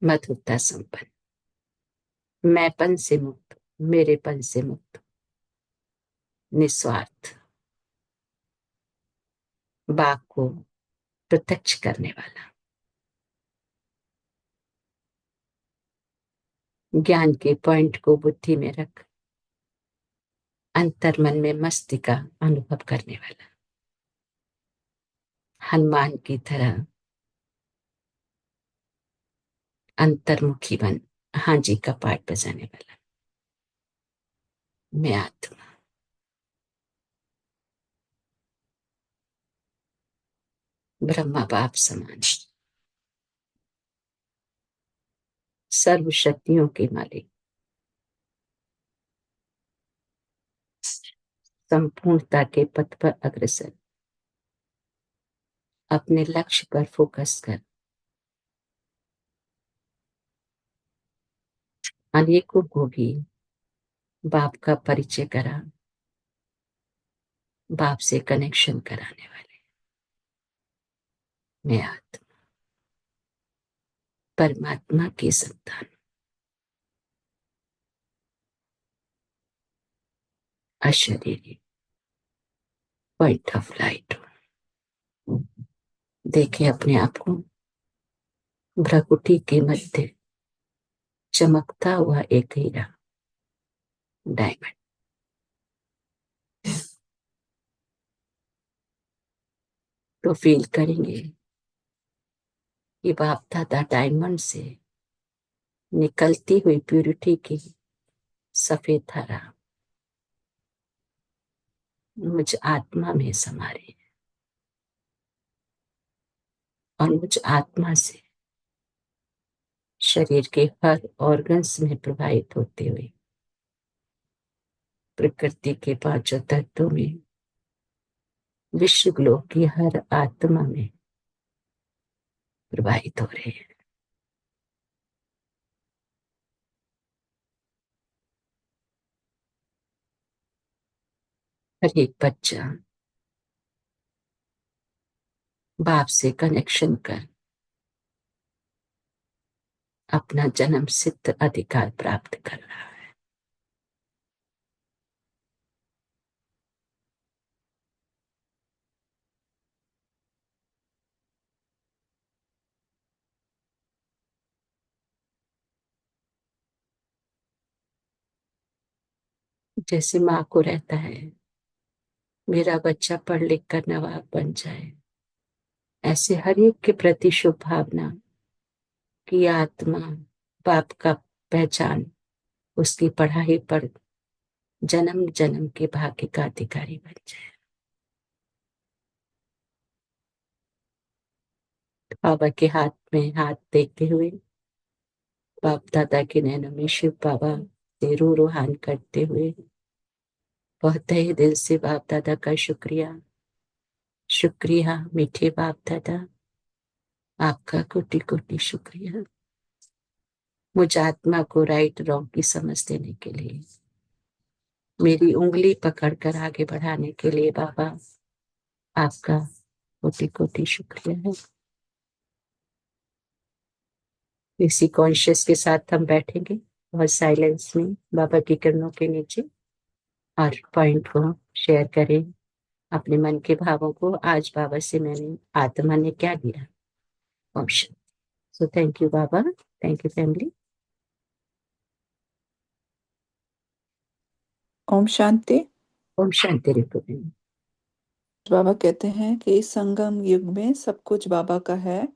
S1: मधुरता संपन्न, मैंपन से मुक्त, मेरेपन से मुक्त, निस्वार्थ, बाप को प्रत्यक्ष करने वाला, ज्ञान के पॉइंट को बुद्धि में रख अंतर मन में मस्ती का अनुभव करने वाला, हनुमान की तरह अंतर्मुखी बन हाँ जी का पाठ बजाने वाला, मैं आत्मा ब्रह्मा बाप समान सर्व शक्तियों के मालिक, संपूर्णता के पथ पर अग्रसर, अपने लक्ष्य पर फोकस कर अनेकों को भी बाप का परिचय करा, बाप से कनेक्शन कराने वाले, मैं आत्मा परमात्मा की संतान, अशरीरी पॉइंट ऑफ लाइट। देखे अपने आप को भ्रकुटी के मध्य चमकता हुआ एक हीरा, डायमंड। तो फील करेंगे कि बाप दादा डायमंड से निकलती हुई प्यूरिटी की सफेद धारा मुझ आत्मा में समा रही है, और मुझ आत्मा से शरीर के हर ऑर्गन्स में प्रवाहित होते हुए प्रकृति के पांचों तत्वों में, विश्व ग्लोब की हर आत्मा में प्रवाहित हो रहे हैं। हर एक बच्चा बाप से कनेक्शन कर अपना जन्म सिद्ध अधिकार प्राप्त कर रहा है। जैसे माँ को रहता है मेरा बच्चा पढ़ लिख कर नवाब बन जाए, ऐसे हर एक के प्रति शुभ भावना की आत्मा बाप का पहचान उसकी पढ़ाई पर जन्म जन्म के भाग्य का अधिकारी बन जाए। बाबा के हाथ में हाथ देते हुए, बाप दादा के नैनों में शिव बाबा से रूहान करते हुए बहुत तहे दिल से बाप दादा का शुक्रिया, शुक्रिया मीठे बाप दादा, आपका कोटि कोटि शुक्रिया मुझ आत्मा को राइट रॉन्ग की समझ देने के लिए, मेरी उंगली पकड़कर आगे बढ़ाने के लिए बाबा आपका कोटि कोटि शुक्रिया है। इसी कॉन्शियस के साथ हम बैठेंगे। बहुत साइलेंस में बाबा की किरणों के नीचे, और पॉइंट को शेयर करें अपने मन के भावों को। आज बाबा से मैंने आत्मा ने क्या लिया। ओम शांति। सो थैंक यू बाबा, थैंक यू फैमिली।
S4: ओम शांति।
S1: ओम शांति रिपुन।
S4: बाबा कहते हैं कि इस संगम युग में सब कुछ बाबा का है,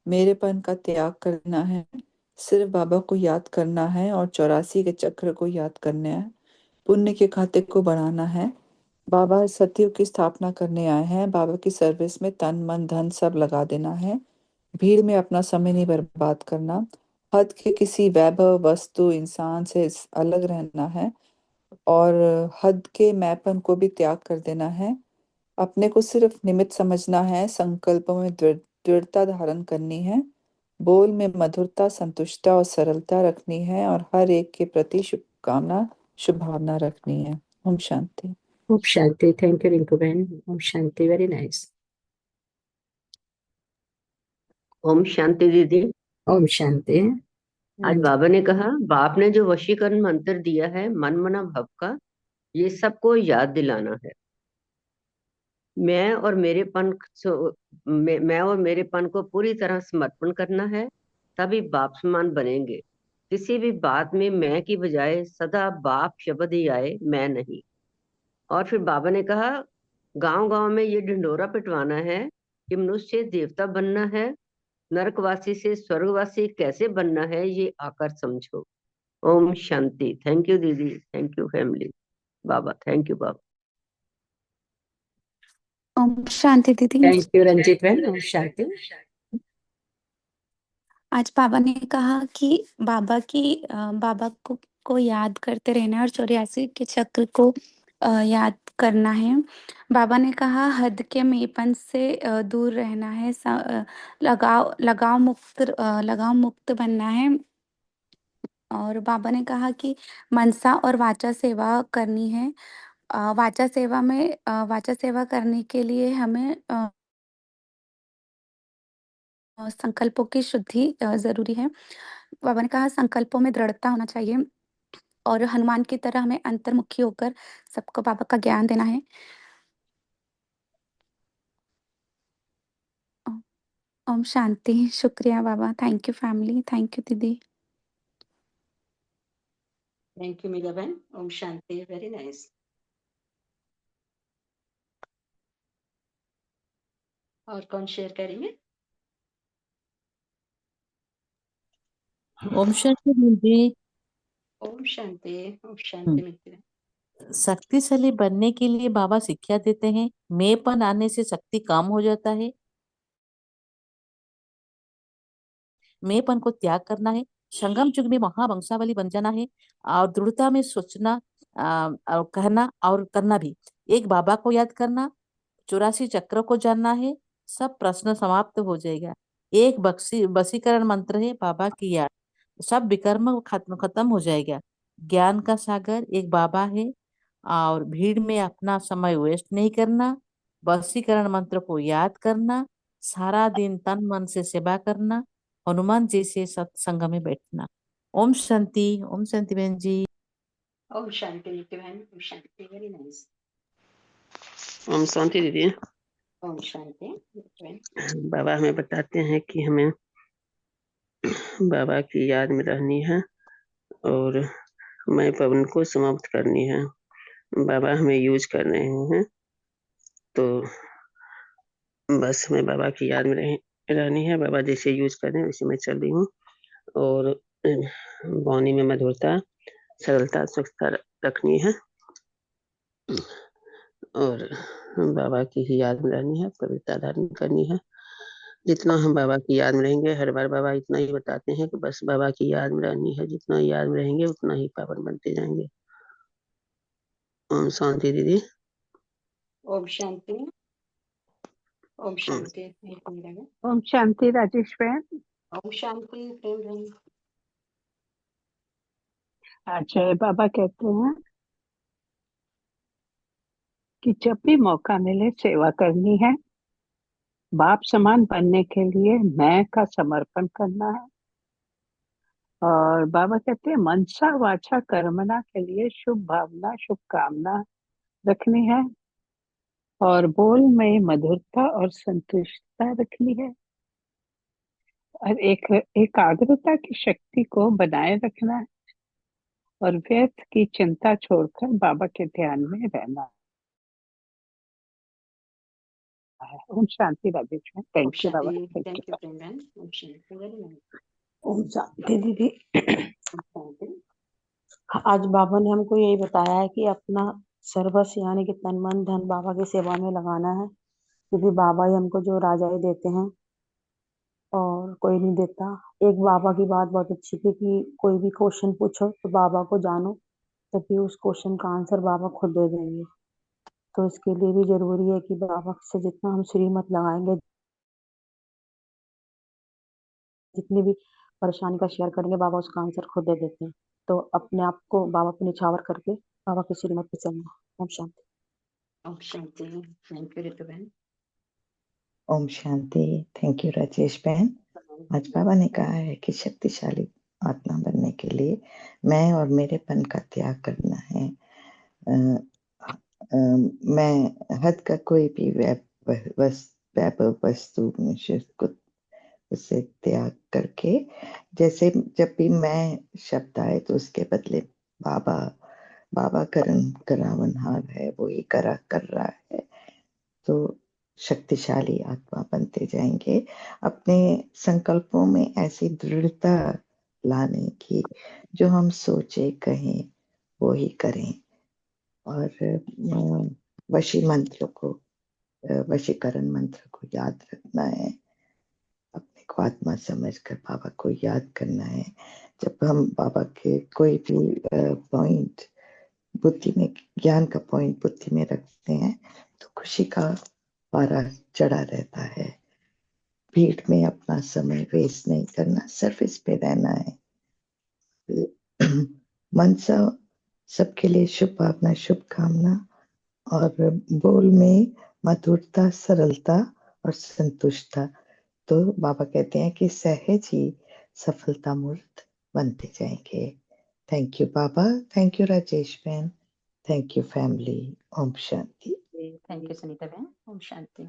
S4: मेरेपन का त्याग करना है, सिर्फ बाबा को याद करना है और 84 के चक्र को याद करना है, पुण्य के खाते को बढ़ाना है। बाबा सतयुग की स्थापना करने आए हैं, बाबा की सर्विस में तन मन धन सब लगा देना है, भीड़ में अपना समय नहीं बर्बाद करना, हद के किसी वैभव वस्तु इंसान से अलग रहना है और हद के मैपन को भी त्याग कर देना है। अपने को सिर्फ निमित्त समझना है, संकल्पों में दृढ़ता धारण करनी है, बोल में मधुरता संतुष्टता और सरलता रखनी है और हर एक के प्रति शुभकामना शुभभावना रखनी है। ओम शांति।
S1: ओम शांति। थैंक यू रिंकू बहन। ओम शांति, वेरी नाइस।
S3: ओम शांति दीदी।
S1: ओम शांति।
S3: आज बाबा ने कहा, बाप ने जो वशीकरण मंत्र दिया है मन मना भव का, ये सबको याद दिलाना है। मैं और मेरेपन मैं और मेरेपन को पूरी तरह समर्पण करना है, तभी बाप समान बनेंगे। किसी भी बात में मैं की बजाय सदा बाप शब्द ही आए, मैं नहीं। और फिर बाबा ने कहा, गांव गांव में ये ढिंडोरा पिटवाना है कि मनुष्य देवता बनना है, नरकवासी से स्वर्गवासी कैसे बनना है, ये आकर समझो। ओम शांति। थैंक यू दीदी, थैंक यू फैमिली। बाबा थैंक यू बाबा।
S2: ओम शांति दीदी।
S1: थैंक यू रंजीत बहन। ओम शांति।
S2: आज बाबा ने कहा कि बाबा को याद करते रहना है और 84 के चक्र को याद करना है। बाबा ने कहा हद के मेपन से दूर रहना है, लगाव मुक्त बनना है। और बाबा ने कहा कि मनसा और वाचा सेवा करनी है। वाचा सेवा करने के लिए हमें संकल्पों की शुद्धि जरूरी है। बाबा ने कहा संकल्पों में दृढ़ता होना चाहिए और हनुमान की तरह हमें अंतर्मुखी होकर सबको बाबा का ज्ञान देना है। ओम ओम शांति। शुक्रिया बाबा। Thank you family. Thank you दीदी।
S1: थैंक यू मीरा बहन। ओम शांति, वेरी नाइस। और कौन शेयर करेंगे?
S5: ओम शांति दीदी।
S1: ओम शांति। ओम शांति मित्र।
S5: शक्तिशाली बनने के लिए बाबा शिक्षा देते हैं, मेंपन आने से शक्ति कम हो जाता है, मेंपन को त्याग करना है, संगम युग में महावंशावली बन जाना है और दृढ़ता में सोचना और कहना और करना भी। एक बाबा को याद करना, 84 चक्र को जानना है, सब प्रश्न समाप्त हो जाएगा। एक वशीकरण मंत्र है बाबा की याद, सब विकर्म खत्म हो जाएगा। ज्ञान का सागर एक बाबा है और भीड़ में अपना समय वेस्ट नहीं करना, वशीकरण मंत्र को याद करना, सारा दिन तन मन से सेवा करना, हनुमान जी से सत्संग में बैठना। ओम शांति। ओम शांति बहन जी।
S1: ओम शांति मित्र बहन। ओम शांति, वेरी नाइस।
S3: ओम शांति दीदी।
S1: ओम शांति मित्र बहन।
S3: बाबा हमें बताते हैं कि हमें बाबा की याद में रहनी है और मैं पवन को समाप्त करनी है। बाबा हमें यूज कर रहे हैं, तो बस हमें बाबा की याद में रहनी है। बाबा जैसे यूज कर रहे हैं वैसे मैं चल रही हूँ और वाणी में मधुरता सरलता सुखता रखनी है और बाबा की ही याद में रहनी है, पवित्रता धारण करनी है। जितना हम बाबा की याद में रहेंगे, हर बार बाबा इतना ही बताते हैं कि बस बाबा की याद में रहनी है। जितना याद में रहेंगे उतना ही पावन बनते जाएंगे। ओम शांति दीदी।
S1: ओम शांति। ओम शांति मीरा बहन।
S6: ओम शांति राजेश बहन।
S1: ओम शांति प्रेम बहन।
S6: जय बाबा कहते हैं कि जब भी मौका मिले सेवा करनी है, बाप समान बनने के लिए मैं का समर्पण करना है, और बाबा कहते हैं मनसा वाचा कर्मणा के लिए शुभ भावना शुभकामना रखनी है और बोल में मधुरता और संतुष्टता रखनी है और एक एकाग्रता की शक्ति को बनाए रखना है और व्यर्थ की चिंता छोड़कर बाबा के ध्यान में रहना है। ओम शांति राजेश।
S1: ओम
S6: थैंक यू बाबा,
S1: शांति।
S6: Thank
S1: thank
S6: you.
S1: You Preman. ओम शांति। Very nice.
S7: ओम शांति दीदी।
S1: ओम शांति।
S7: आज बाबा ने हमको यही बताया है कि अपना सर्वस्व यानी कि तन मन धन बाबा की सेवा में लगाना है, क्योंकि बाबा ही हमको जो राजाई देते हैं और कोई नहीं देता। एक बाबा की बात बहुत अच्छी थी कि कोई भी क्वेश्चन पूछो तो बाबा को जानो, तभी उस क्वेश्चन का आंसर बाबा खुद दे देंगे। तो इसके लिए भी जरूरी है कि बाबा से जितना हम श्रीमत लगाएंगे, जितनी भी परेशानी का शेयर करेंगे, बाबा उसका आंसर खुद दे देते हैं। तो अपने आप को बाबा पे निछावर करके बाबा की श्रीमत पे चलना। ओम शांति।
S1: ओम शांति। थैंक यू रितु बहन।
S8: ओम शांति। थैंक यू राजेश बहन। आज बाबा ने कहा है कि शक्तिशाली आत्मा बनने के लिए मैं और मेरेपन का त्याग करना है। मैं हद का कोई भी वैभव वस्तु मनुष्य को उसे त्याग करके, जैसे जब भी मैं शब्द आए तो उसके बदले बाबा करावनहार है, वो ही कर रहा है, तो शक्तिशाली आत्मा बनते जाएंगे। अपने संकल्पों में ऐसी दृढ़ता लाने की, जो हम सोचे कहें वो ही करें। और वशीकरण मंत्र को याद रखना है, अपने को आत्मा समझकर बाबा को याद करना है। जब हम बाबा के कोई भी पॉइंट बुद्धि में, ज्ञान का पॉइंट बुद्धि में रखते हैं, तो खुशी का पारा चढ़ा रहता है। भीड़ में अपना समय वेस्ट नहीं करना, सर्विस पे रहना है। मनसा सबके लिए शुभ भावना शुभकामना और बोल में मधुरता सरलता और संतुष्टता। तो बाबा कहते हैं कि सहज ही सफलता मूर्त बनते जाएंगे। थैंक यू बाबा। थैंक यू राजेश बहन। Thank you family. ओम शांति।
S1: थैंक यू सुनीता बहन। ओम शांति।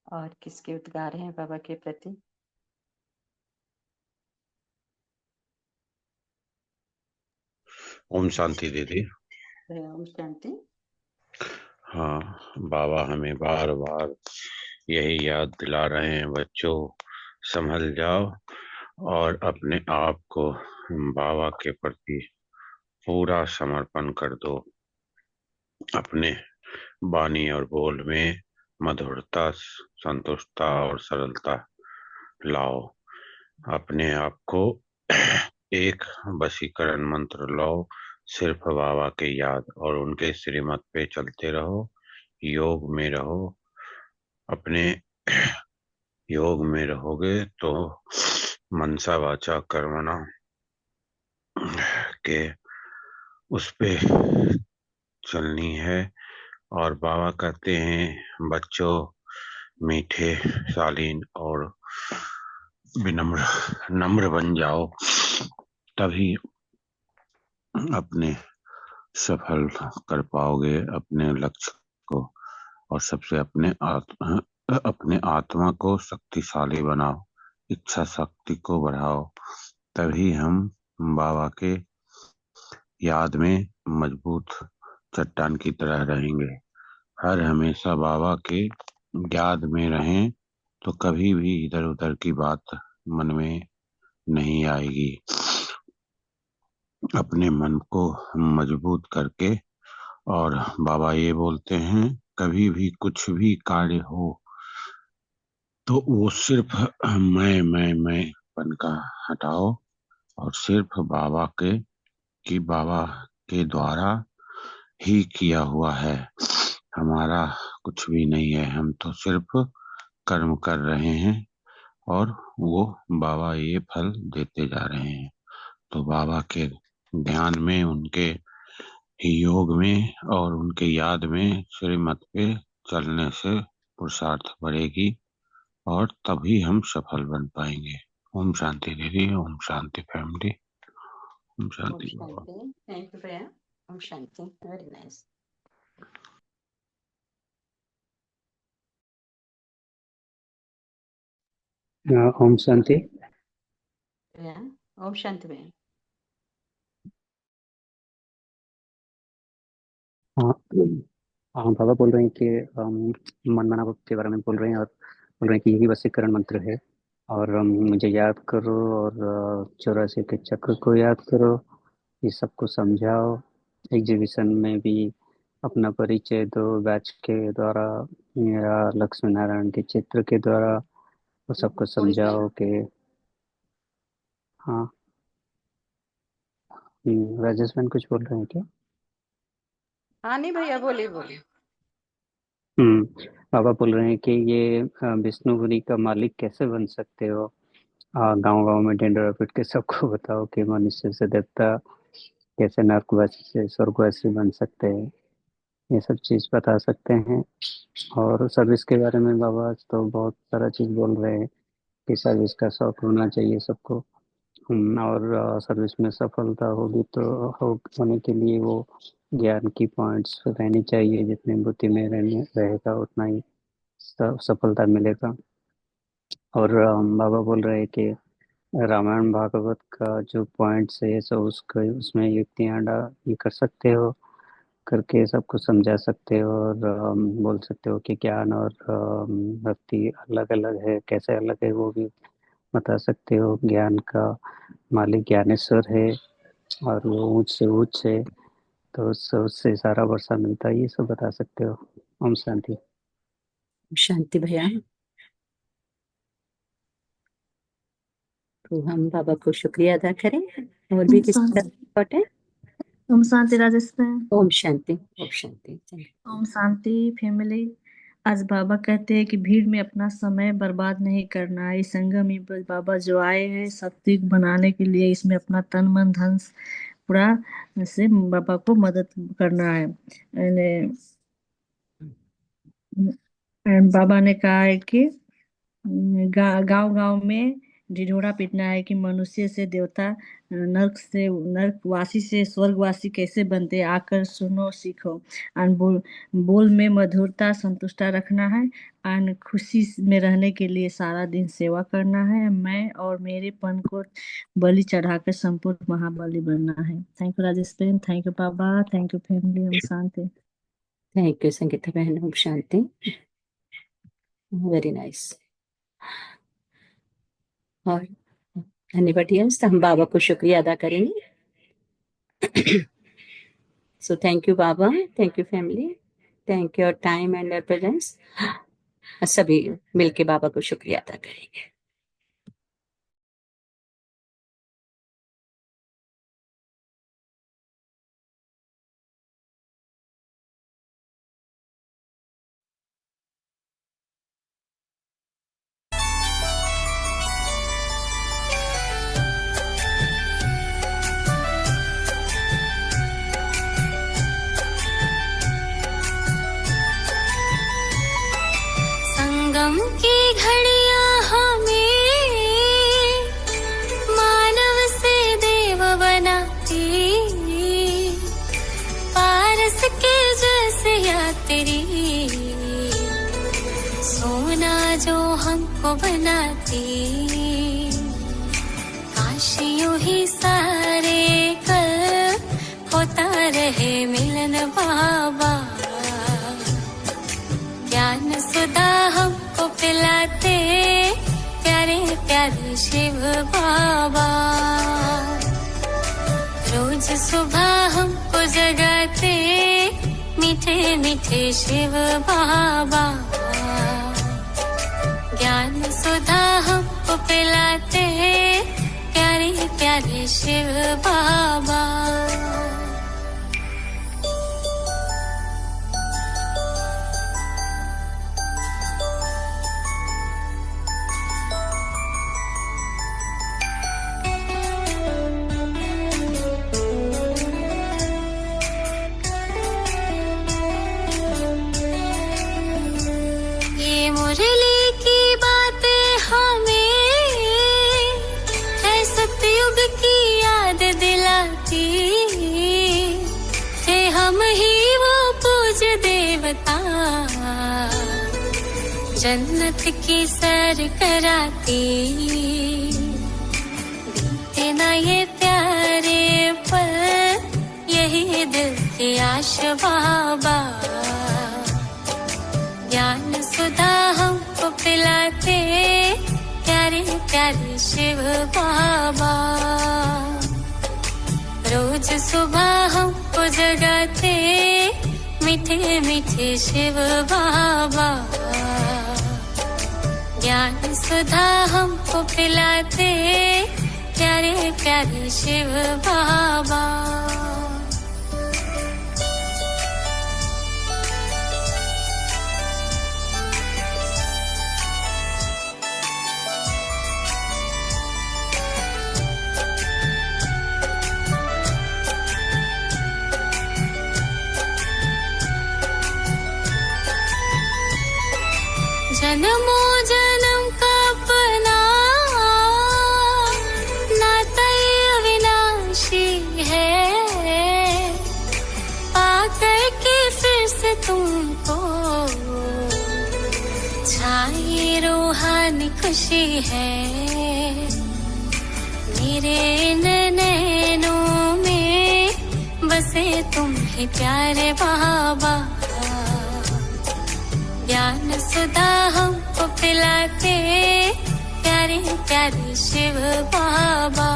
S1: और किसके उद्गार हैं बाबा के प्रति?
S9: ओम शांति दीदी।
S1: ओम शांति।
S9: हाँ, बाबा हमें बार बार यही याद दिला रहे हैं, बच्चों संभल जाओ और अपने आप को बाबा के प्रति पूरा समर्पण कर दो। अपने वाणी और बोल में मधुरता, संतुष्टता और सरलता लाओ। अपने आप को एक वशीकरण मंत्र लाओ, सिर्फ बाबा के याद और उनके श्रीमत पे चलते रहो, योग में रहो। अपने योग में रहोगे तो मनसा वाचा कर्मणा के उस पे चलनी है। और बाबा कहते हैं बच्चों मीठे, शालीन और नम्र बन जाओ, तभी अपने सफल कर पाओगे अपने लक्ष्य को। और सबसे अपने आत्मा को शक्तिशाली बनाओ, इच्छा शक्ति को बढ़ाओ, तभी हम बाबा के याद में मजबूत चट्टान की तरह रहेंगे। हर हमेशा बाबा के याद में रहें तो कभी भी इधर उधर की बात मन में नहीं आएगी। अपने मन को मजबूत करके, और बाबा ये बोलते हैं कभी भी कुछ भी कार्य हो तो वो सिर्फ मैं पन का हटाओ और सिर्फ बाबा के द्वारा ही किया हुआ है। हमारा कुछ भी नहीं है, हम तो सिर्फ कर्म कर रहे हैं और वो बाबा ये फल देते जा रहे हैं। तो बाबा के ध्यान में, उनके योग में और उनके याद में श्रीमत पे चलने से पुरुषार्थ बढ़ेगी और तभी हम सफल बन पाएंगे। ओम शांति दीदी, ओम शांति फैमिली, ओम
S1: ओम
S9: शांति बाबा।
S1: शांति। थैंक यू भैया। ओम शांति। Very nice.
S10: ओम शांति।
S1: भैया ओम शांति भैया।
S10: हाँ हाँ, बाबा बोल रहे हैं कि मन मनाव के बारे में बोल रहे हैं और बोल रहे हैं कि यही वशीकरण मंत्र है और मुझे याद करो और 84 के चक्र को याद करो, ये सबको समझाओ। एग्जीबिशन में भी अपना परिचय दो बैच के द्वारा या लक्ष्मी नारायण के चित्र के द्वारा, वो सबको समझाओ कि हाँ। राजेश मैन कुछ बोल रहे हैं क्या?
S1: हाँ नहीं भैया, बोलिए बोलिए।
S10: बाबा बोल रहे हैं कि ये विष्णुपुरी का मालिक कैसे बन सकते हो? गांव गांव में ढिंडोरा पीट के सबको बताओ कि मनुष्य से देवता कैसे नरकवासी से स्वर्गवासी बन सकते हैं, ये सब चीज बता सकते हैं। और सर्विस के बारे में बाबा तो बहुत सारा चीज बोल रहे हैं कि सर्विस का शौक होना चाहिए सबको। और सर्विस में सफलता होगी तो होने के लिए वो ज्ञान की पॉइंट्स रहनी चाहिए, जितनी बुद्धि में रहने रहेगा उतना ही सफलता मिलेगा। और बाबा बोल रहे हैं कि रामायण भागवत का जो पॉइंट्स है सब उसको उसमें युक्तियाँ ये कर सकते हो, करके सबको समझा सकते हो और बोल सकते हो कि ज्ञान और भक्ति अलग अलग है, कैसे अलग है वो भी बता सकते हो। ज्ञान का मालिक ज्ञानेश्वर है और वो ऊंच से ऊंच है, तो उससे सारा वर्षा मिलता है, ये सब बता सकते हो। ओम शांति।
S1: शांति भैया। तो हम बाबा को शुक्रिया अदा करें और भी किसी का सपोर्ट है?
S11: ओम शांति राजेश मैम।
S1: ओम शांति। ओम शांति।
S11: ओम शांति फैमिली। आज बाबा कहते हैं कि भीड़ में अपना समय बर्बाद नहीं करना है। इस संगम में बाबा जो आए हैं सात्विक बनाने के लिए, इसमें अपना तन मन धन पूरा से बाबा को मदद करना है। बाबा ने कहा है कि गांव गांव में ढिढोरा पीटना है कि मनुष्य से देवता, नरकवासी से स्वर्गवासी कैसे बनते, आकर सुनो सीखो। बोल में मधुरता संतुष्टा रखना है और खुशी में रहने के लिए सारा दिन सेवा करना है। मैं और मेरेपन को बलि चढ़ाकर संपूर्ण महाबली बनना है। थैंक यू राजेश बहन, थैंक यू बाबा, थैंक यू फैमिली। ओम शांति।
S1: थैंक यू संगीता बहन। ओम शांति। Very nice. और एनीबॉडी एल्स? हम बाबा को शुक्रिया अदा करेंगे। सो थैंक यू बाबा, thank you family, thank you your time and your presence. सभी मिलके बाबा को शुक्रिया अदा करेंगे।
S12: संगम की घड़ियां हमें मानव से देव बनाती, पारस के जैसे यात्री सोना जो हमको बनाती। काश यूं ही सारे कल होता रहे मिलन बाबा, ज्ञान सुधा हमको पिलाते प्यारे प्यारे शिव बाबा। रोज सुबह हमको जगाते मीठे मीठे शिव बाबा, ज्ञान सुधा हमको पिलाते प्यारे प्यारे शिव बाबा। जन्नत की सैर कराती, बीते ना ये प्यारे पल, यही दिल की आश बाबा। ज्ञान सुधा हमको पिलाते, प्यारे प्यारे शिव बाबा। रोज सुबह हमको जगाते, मीठे मीठे शिव बाबा। ज्ञान सुधा हमको पिलाते, प्यारे प्यारे शिव बाबा। जन्मों जन्म का अपना नाता अविनाशी है, पाकर के फिर से तुमको छाई रूहानी खुशी है। मेरे नैनों में बसे तुम ही प्यारे बाबा। ज्ञान सुधा हमको पिलाते, प्यारे प्यारे शिव बाबा।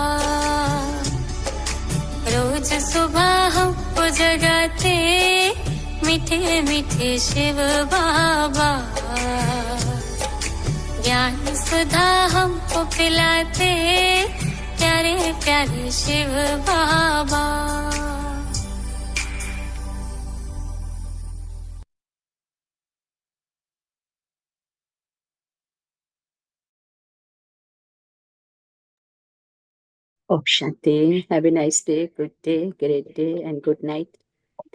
S12: रोज सुबह हमको जगाते, मीठे मीठे शिव बाबा। ज्ञान सुधा हमको पिलाते, प्यारे प्यारे शिव बाबा।
S1: Om Shanti. Have a nice day, good day, great day, and good night.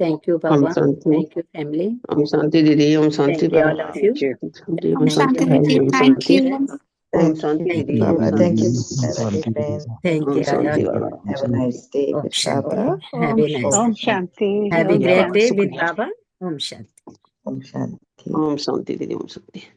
S1: Thank you,
S13: Om
S1: Baba.
S13: Shanti.
S1: Thank you, family.
S13: ओम शांति दीदी। ओम शांति
S1: Thank you,
S13: Baba.
S1: all of you.
S13: जी ओम
S2: ओम
S13: शांति
S2: शांति
S13: भाई।
S2: दीदी,
S13: ओम
S2: थैंक
S13: शांति।
S2: यू।
S13: ओम
S8: Thank
S13: शांति
S8: you,
S13: दीदी। ओम
S8: Baba. Thank you,
S13: Shanti.
S8: Sarade Ben.
S1: Thank
S13: Om
S1: you,
S13: Shanti
S1: Radha.
S13: Baba.
S8: Have a nice day
S1: Om
S8: with
S1: Shanti.
S8: Baba.
S1: Have a nice
S6: Om
S1: day.
S6: Shanti.
S1: Have a
S6: Om
S1: great day
S6: Shanti.
S1: with Baba. Om Shanti.
S8: Om Shanti.
S13: ओम शांति दीदी। ओम शांति।